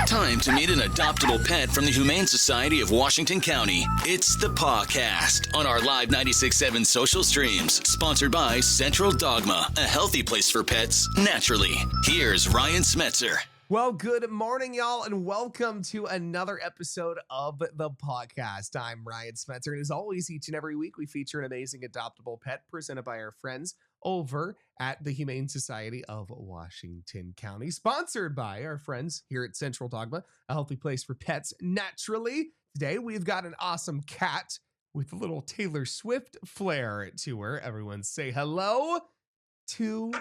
Time to meet an adoptable pet from the Humane Society of Washington County. It's the Pawcast on our live 96.7 social streams, sponsored by Central Dogma, a healthy place for pets naturally. Here's Ryan Smetzer. Well, good morning, y'all, and welcome to another episode of the Pawcast. I'm Ryan Smetzer, and as always, each and every week, we feature an amazing adoptable pet presented by our friends over at the Humane Society of Washington County, sponsored by our friends here at Central Dogma, a healthy place for pets naturally. Today, we've got an awesome cat with a little Taylor Swift flair to her. Everyone say hello to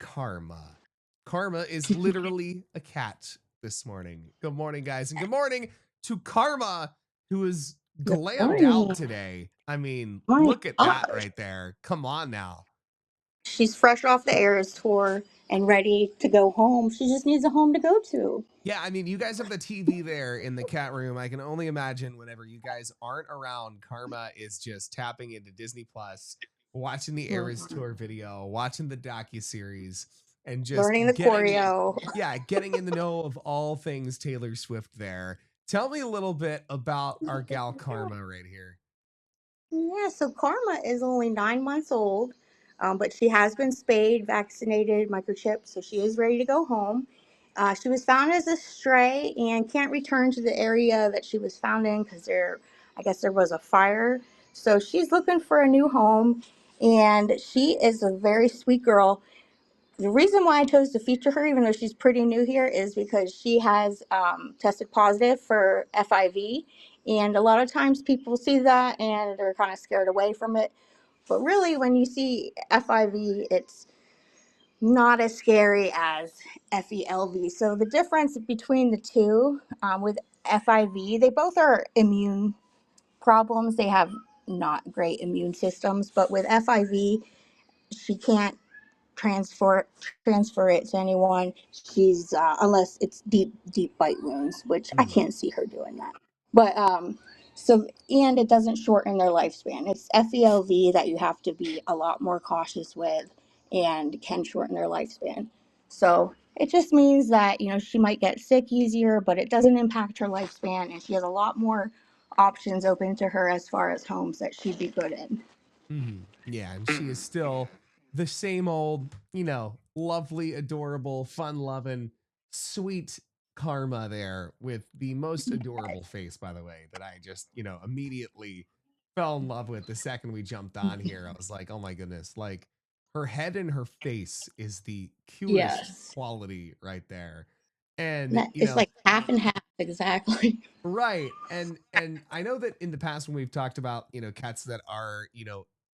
Karma. Karma is literally a cat this morning. Good morning, guys, and good morning to Karma, who is glammed out today. I mean, look at that right there. Come on now. She's fresh off the Eras tour and ready to go home. She just needs a home to go to. Yeah, I mean, you guys have the TV there in the cat room. I can only imagine whenever you guys aren't around, Karma is just tapping into Disney Plus, watching the Eras tour video, watching the docuseries, and just learning the choreo. Yeah, getting in the know of all things Taylor Swift there. Tell me a little bit about our gal Karma right here. Yeah, so Karma is only 9 months old, but she has been spayed, vaccinated, microchipped, so she is ready to go home. She was found as a stray and can't return to the area that she was found in because I guess there was a fire. So she's looking for a new home, and she is a very sweet girl. The reason why I chose to feature her, even though she's pretty new here, is because she has tested positive for FIV. And a lot of times people see that and they're kind of scared away from it. But really, when you see FIV, it's not as scary as FELV. So the difference between the two, with FIV, they both are immune problems. They have not great immune systems. But with FIV, she can't transfer it to anyone. She's unless it's deep bite wounds, which I can't see her doing that. But so, and it doesn't shorten their lifespan. It's FELV that you have to be a lot more cautious with and can shorten their lifespan. So it just means that, she might get sick easier, but it doesn't impact her lifespan, and she has a lot more options open to her as far as homes that she'd be good in. Yeah, and she is still the same old, lovely, adorable, fun-loving, sweet Karma there with the most adorable face, by the way, that I just, immediately fell in love with the second we jumped on here. I was like, oh my goodness, like her head and her face is the cutest quality right there. And it's like half and half, exactly. Right. And I know that in the past when we've talked about, cats that are,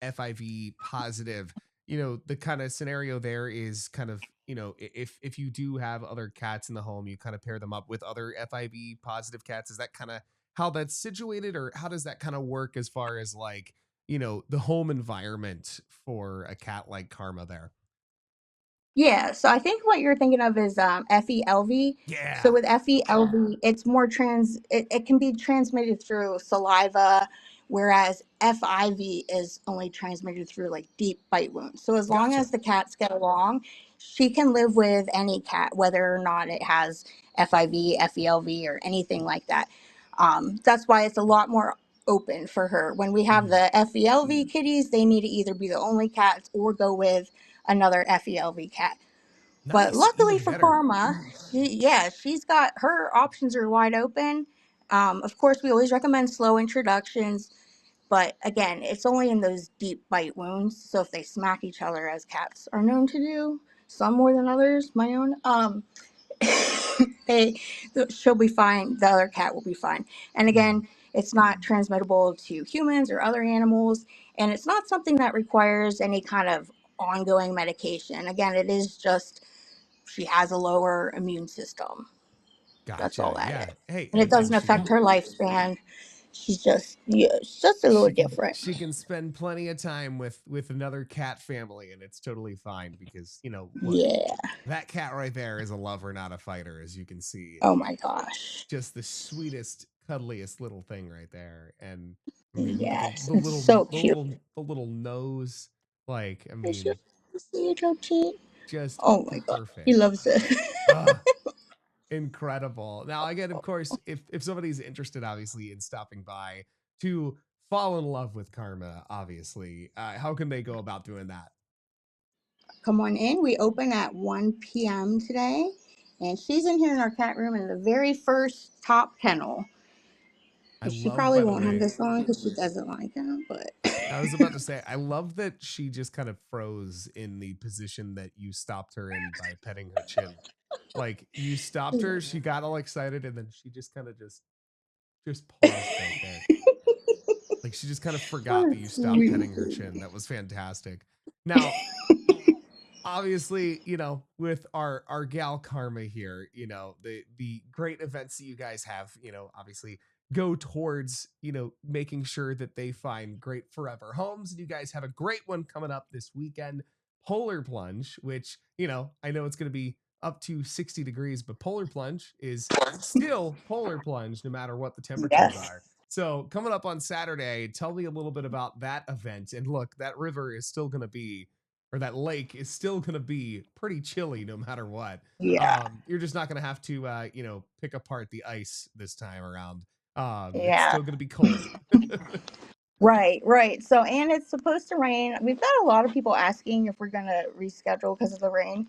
FIV positive, the kind of scenario there is kind of, if you do have other cats in the home, you kind of pair them up with other FIV positive cats. Is that kind of how that's situated, or how does that kind of work as far as like, the home environment for a cat like Karma there? Yeah, so I think what you're thinking of is FELV. Yeah. So with FELV, it's more it can be transmitted through saliva, whereas FIV is only transmitted through like deep bite wounds. So as long as the cats get along, she can live with any cat, whether or not it has FIV, FELV, or anything like that. That's why it's a lot more open for her. When we have the FELV kitties, they need to either be the only cats or go with another FELV cat. Nice. But luckily for Karma, she's got her options are wide open. Of course, we always recommend slow introductions, but again, it's only in those deep bite wounds. So if they smack each other, as cats are known to do, some more than others, my own, she'll be fine. The other cat will be fine. And again, it's not transmittable to humans or other animals, and it's not something that requires any kind of ongoing medication. Again, it is just she has a lower immune system. Gotcha. That's all that is. Hey, and it doesn't affect her lifespan. She's just a little different. She can spend plenty of time with another cat family, and it's totally fine because, look, that cat right there is a lover, not a fighter, as you can see. Oh my gosh. Just the sweetest, cuddliest little thing right there. And yes, the little, so cute. The little nose, like, I mean, see your cheek? just oh my perfect. God, he loves it. Incredible. Now, again, of course, if somebody's interested, obviously, in stopping by to fall in love with Karma, obviously, how can they go about doing that? Come on in. We open at 1 p.m. today. And she's in here in our cat room in the very first top kennel. I She love, probably by the won't have way, this on because she doesn't like him, but I was about to say, I love that she just kind of froze in the position that you stopped her in by petting her chin. Like you stopped her, she got all excited, and then she just kind of just paused right there. Like she just kind of forgot oh, that you stopped sweet. petting her chin. That was fantastic. Now, obviously, with our gal Karma here, the great events that you guys have, obviously go towards, making sure that they find great forever homes. And you guys have a great one coming up this weekend, Polar Plunge, which, I know it's going to be up to 60 degrees, but Polar Plunge is still Polar Plunge no matter what the temperatures Yes. are. So coming up on Saturday, tell me a little bit about that event. And look, that river is still going to be, or that lake is still going to be pretty chilly no matter what. Yeah. You're just not going to have to, pick apart the ice this time around. It's Yeah. still going to be cold. Right, right. So, and it's supposed to rain. We've got a lot of people asking if we're going to reschedule because of the rain.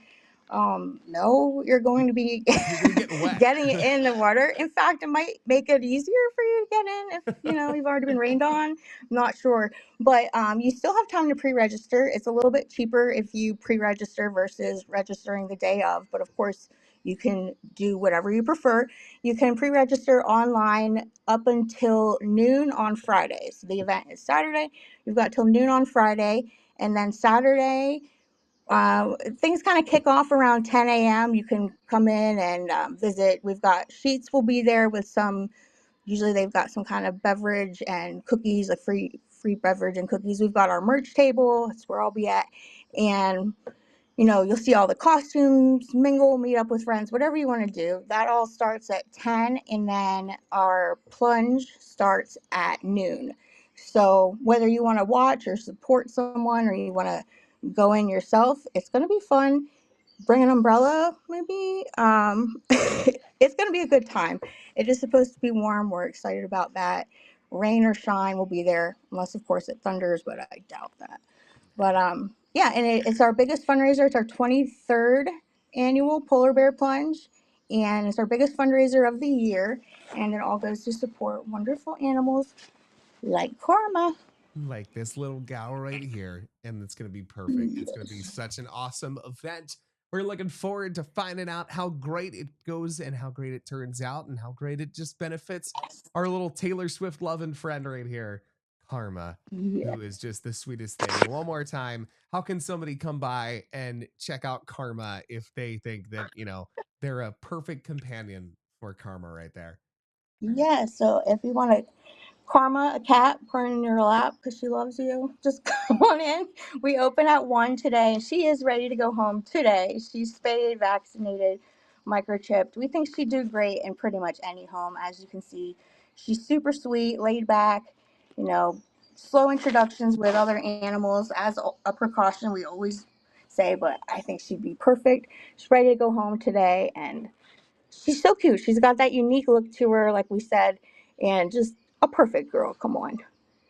No, you're going to be You're going to get wet. getting in the water. In fact, it might make it easier for you to get in if you've already been rained on. I'm not sure, but you still have time to pre-register. It's a little bit cheaper if you pre-register versus registering the day of. But of course, you can do whatever you prefer. You can pre-register online up until noon on Friday. So the event is Saturday. You've got till noon on Friday, and then Saturday things kind of kick off around 10 a.m. You can come in and visit. We've got Sheets will be there with some. Usually they've got some kind of beverage and cookies, a free beverage and cookies. We've got our merch table. That's where I'll be at, and you'll see all the costumes, mingle, meet up with friends, whatever you want to do. That all starts at 10, and then our plunge starts at noon. So whether you want to watch or support someone or you want to go in yourself, it's going to be fun. Bring an umbrella, maybe. It's going to be a good time. It is supposed to be warm. We're excited about that. Rain or shine, will be there, unless, of course, it thunders, but I doubt that. But yeah, and it's our biggest fundraiser. It's our 23rd annual Polar Bear Plunge, and it's our biggest fundraiser of the year. And it all goes to support wonderful animals like Karma. Like this little gal right here, and it's going to be perfect. It's going to be such an awesome event. We're looking forward to finding out how great it goes and how great it turns out and how great it just benefits our little Taylor Swift loving friend right here, Karma, Yeah. who is just the sweetest thing. And one more time, how can somebody come by and check out Karma if they think that, they're a perfect companion for Karma right there? Yeah, so if you want to Karma, a cat purring in your lap because she loves you. Just come on in. We open at 1 today, and she is ready to go home today. She's spayed, vaccinated, microchipped. We think she'd do great in pretty much any home. As you can see, she's super sweet, laid back, you know, slow introductions with other animals as a precaution. We always say, but I think she'd be perfect. She's ready to go home today, and she's so cute. She's got that unique look to her, like we said, and just a perfect girl. Come on.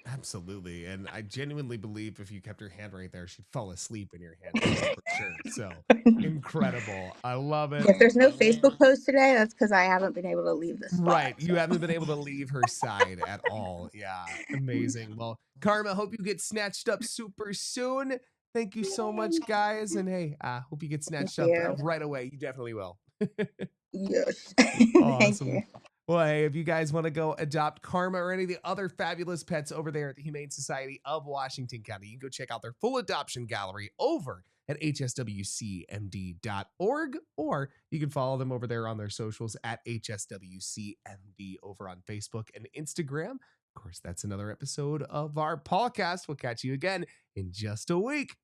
Absolutely. And I genuinely believe if you kept your hand right there, she'd fall asleep in your hand just for sure. So incredible. I love it. If there's no Facebook post today, that's because I haven't been able to leave the spot. Right. You So haven't been able to leave her side at all. Yeah. Amazing. Well, Karma, hope you get snatched up super soon. Thank you so much, guys. And hey, hope you get thank snatched up you. right away. You definitely will. Yes. Thank you. Awesome. Well, hey, if you guys want to go adopt Karma or any of the other fabulous pets over there at the Humane Society of Washington County, you can go check out their full adoption gallery over at hswcmd.org, or you can follow them over there on their socials at hswcmd over on Facebook and Instagram. Of course, that's another episode of our podcast. We'll catch you again in just a week.